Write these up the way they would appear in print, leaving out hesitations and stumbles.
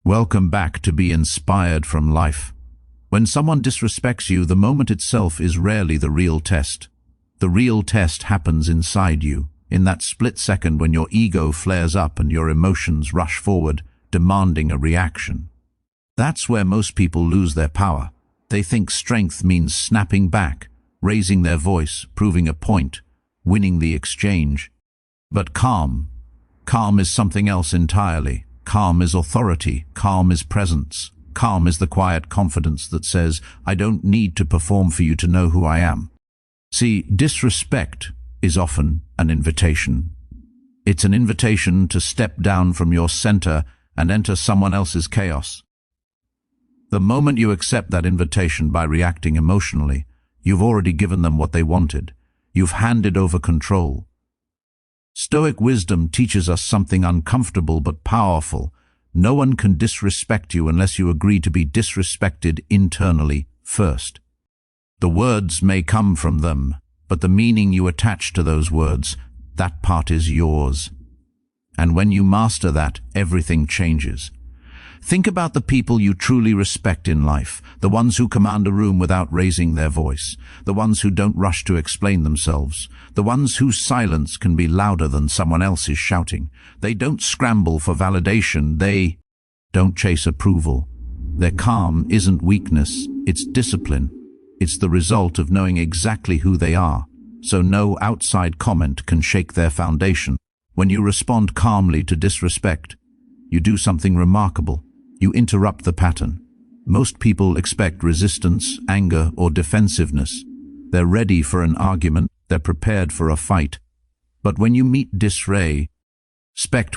Welcome back to Be Inspired from Life. When someone disrespects you, the moment itself is rarely the real test. The real test happens inside you, in that split second when your ego flares up and your emotions rush forward, demanding a reaction. That's where most people lose their power. They think strength means snapping back, raising their voice, proving a point, winning the exchange. But calm is something else entirely. Calm is authority. Calm is presence. Calm is the quiet confidence that says, I don't need to perform for you to know who I am. See, disrespect is often an invitation. It's an invitation to step down from your center and enter someone else's chaos. The moment you accept that invitation by reacting emotionally, you've already given them what they wanted. You've handed over control. Stoic wisdom teaches us something uncomfortable but powerful. No one can disrespect you unless you agree to be disrespected internally first. The words may come from them, but the meaning you attach to those words, that part is yours. And when you master that, everything changes. Think about the people you truly respect in life, the ones who command a room without raising their voice, the ones who don't rush to explain themselves, the ones whose silence can be louder than someone else's shouting. They don't scramble for validation, they don't chase approval. Their calm isn't weakness, it's discipline. It's the result of knowing exactly who they are, so no outside comment can shake their foundation. When you respond calmly to disrespect, you do something remarkable. You interrupt the pattern. Most people expect resistance, anger, or defensiveness. They're ready for an argument, they're prepared for a fight. But when you meet disrespect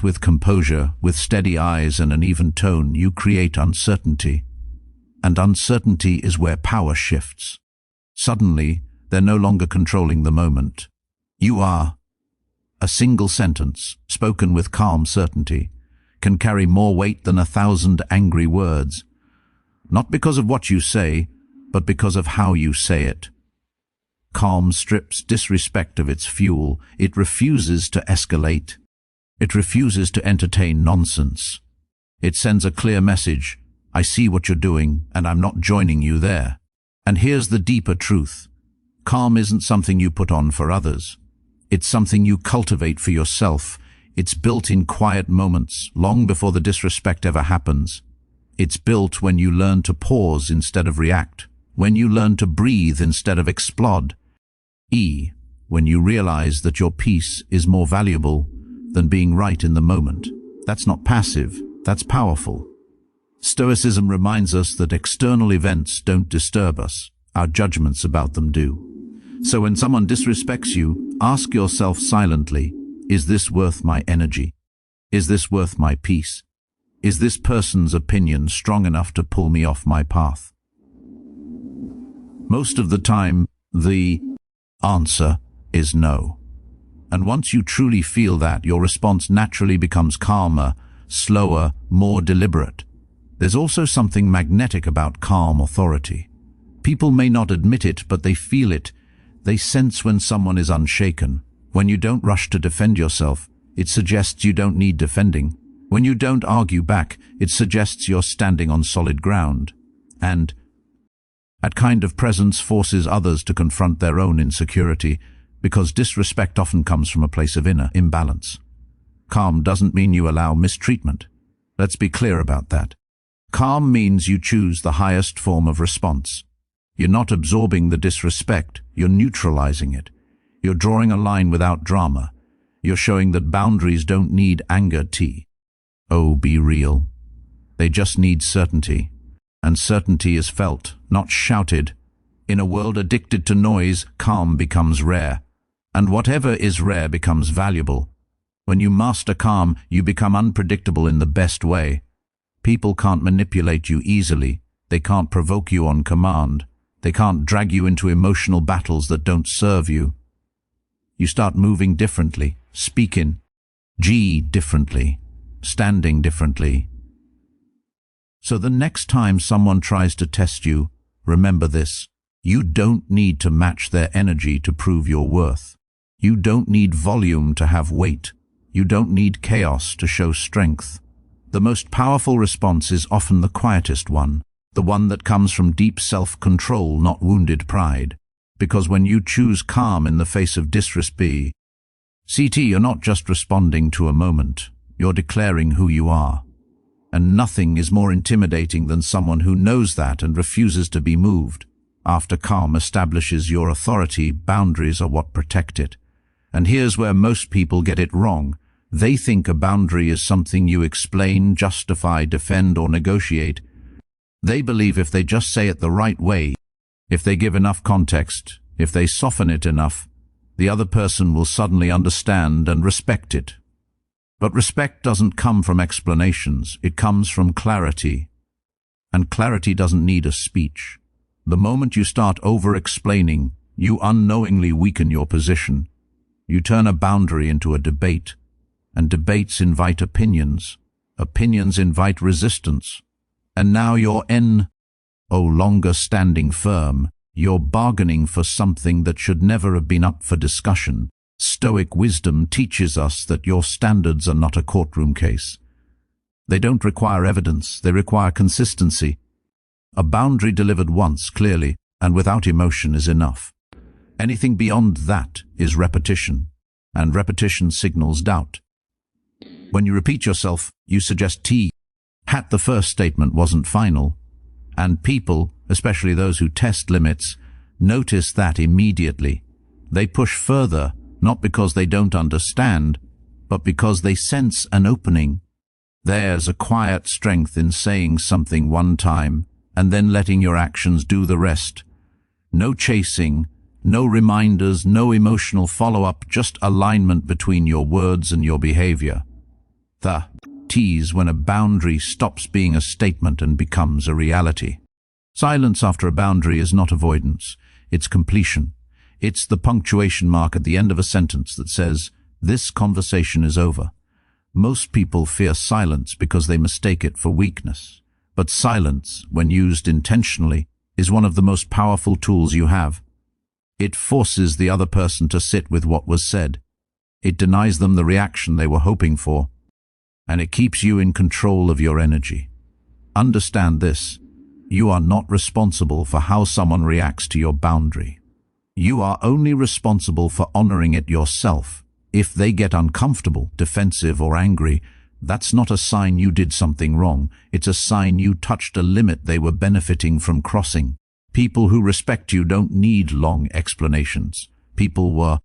with composure, with steady eyes and an even tone, you create uncertainty. And uncertainty is where power shifts. Suddenly, they're no longer controlling the moment. You are. A single sentence, spoken with calm certainty, can carry more weight than 1,000 angry words. Not because of what you say, but because of how you say it. Calm strips disrespect of its fuel. It refuses to escalate. It refuses to entertain nonsense. It sends a clear message. I see what you're doing, and I'm not joining you there. And here's the deeper truth. Calm isn't something you put on for others. It's something you cultivate for yourself. It's built in quiet moments, long before the disrespect ever happens. It's built when you learn to pause instead of react, when you learn to breathe instead of explode. When you realize that your peace is more valuable than being right in the moment. That's not passive, that's powerful. Stoicism reminds us that external events don't disturb us, our judgments about them do. So when someone disrespects you, ask yourself silently, is this worth my energy? Is this worth my peace? Is this person's opinion strong enough to pull me off my path? Most of the time, the answer is no. And once you truly feel that, your response naturally becomes calmer, slower, more deliberate. There's also something magnetic about calm authority. People may not admit it, but they feel it. They sense when someone is unshaken. When you don't rush to defend yourself, it suggests you don't need defending. When you don't argue back, it suggests you're standing on solid ground. And that kind of presence forces others to confront their own insecurity, because disrespect often comes from a place of inner imbalance. Calm doesn't mean you allow mistreatment. Let's be clear about that. Calm means you choose the highest form of response. You're not absorbing the disrespect, you're neutralizing it. You're drawing a line without drama. You're showing that boundaries don't need anger. Oh, be real. They just need certainty. And certainty is felt, not shouted. In a world addicted to noise, calm becomes rare. And whatever is rare becomes valuable. When you master calm, you become unpredictable in the best way. People can't manipulate you easily. They can't provoke you on command. They can't drag you into emotional battles that don't serve you. You start moving differently, speaking differently, standing differently. So the next time someone tries to test you, remember this. You don't need to match their energy to prove your worth. You don't need volume to have weight. You don't need chaos to show strength. The most powerful response is often the quietest one, the one that comes from deep self-control, not wounded pride. Because when you choose calm in the face of disrespect, you're not just responding to a moment, you're declaring who you are. And nothing is more intimidating than someone who knows that and refuses to be moved. After calm establishes your authority, boundaries are what protect it. And here's where most people get it wrong. They think a boundary is something you explain, justify, defend, or negotiate. They believe if they just say it the right way, if they give enough context, if they soften it enough, the other person will suddenly understand and respect it. But respect doesn't come from explanations, it comes from clarity. And clarity doesn't need a speech. The moment you start over-explaining, you unknowingly weaken your position. You turn a boundary into a debate, and debates invite opinions. Opinions invite resistance. And now you're no longer standing firm. You're bargaining for something that should never have been up for discussion. Stoic wisdom teaches us that your standards are not a courtroom case. They don't require evidence, they require consistency. A boundary delivered once, clearly, and without emotion is enough. Anything beyond that is repetition, and repetition signals doubt. When you repeat yourself, you suggest the first statement wasn't final, and people, especially those who test limits, notice that immediately. They push further, not because they don't understand, but because they sense an opening. There's a quiet strength in saying something one time, and then letting your actions do the rest. No chasing, no reminders, no emotional follow-up, just alignment between your words and your behavior. The tease when a boundary stops being a statement and becomes a reality. Silence after a boundary is not avoidance, it's completion. It's the punctuation mark at the end of a sentence that says, "This conversation is over." Most people fear silence because they mistake it for weakness. But silence, when used intentionally, is one of the most powerful tools you have. It forces the other person to sit with what was said. It denies them the reaction they were hoping for. And it keeps you in control of your energy. Understand this. You are not responsible for how someone reacts to your boundary. You are only responsible for honoring it yourself. If they get uncomfortable, defensive, or angry, that's not a sign you did something wrong. It's a sign you touched a limit they were benefiting from crossing. People who respect you don't need long explanations. People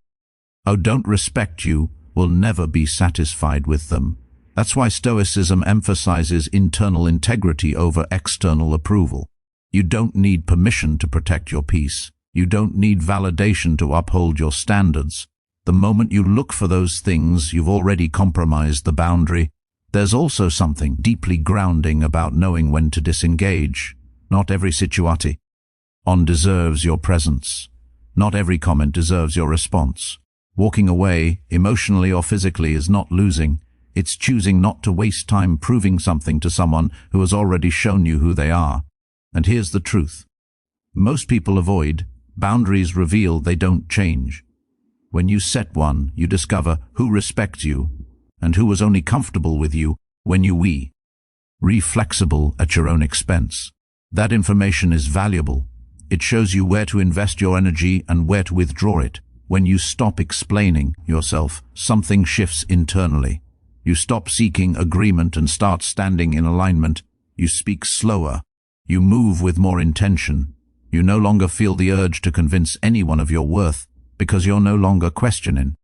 who don't respect you will never be satisfied with them. That's why Stoicism emphasizes internal integrity over external approval. You don't need permission to protect your peace. You don't need validation to uphold your standards. The moment you look for those things, you've already compromised the boundary. There's also something deeply grounding about knowing when to disengage. Not every situation deserves your presence. Not every comment deserves your response. Walking away, emotionally or physically, is not losing. It's choosing not to waste time proving something to someone who has already shown you who they are. And here's the truth. Most people avoid. Boundaries reveal they don't change. When you set one, you discover who respects you and who was only comfortable with you when you were flexible at your own expense. That information is valuable. It shows you where to invest your energy and where to withdraw it. When you stop explaining yourself, something shifts internally. You stop seeking agreement and start standing in alignment. You speak slower. You move with more intention. You no longer feel the urge to convince anyone of your worth because you're no longer questioning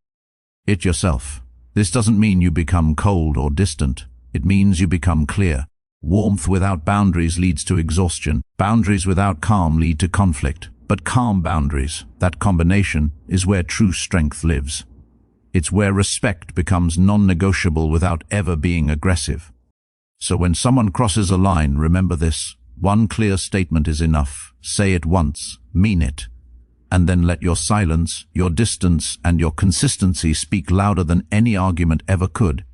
it yourself. This doesn't mean you become cold or distant. It means you become clear. Warmth without boundaries leads to exhaustion. Boundaries without calm lead to conflict. But calm boundaries, that combination, is where true strength lives. It's where respect becomes non-negotiable without ever being aggressive. So when someone crosses a line, remember this. One clear statement is enough. Say it once, mean it. And then let your silence, your distance, and your consistency speak louder than any argument ever could.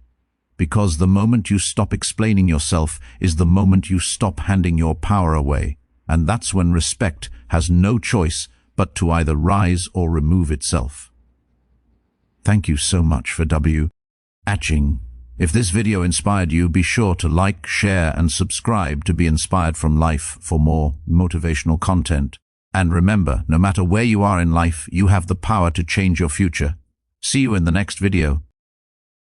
Because the moment you stop explaining yourself is the moment you stop handing your power away. And that's when respect has no choice but to either rise or remove itself. Thank you so much for watching. If this video inspired you, be sure to like, share, and subscribe to be inspired from life for more motivational content. And remember, no matter where you are in life, you have the power to change your future. See you in the next video.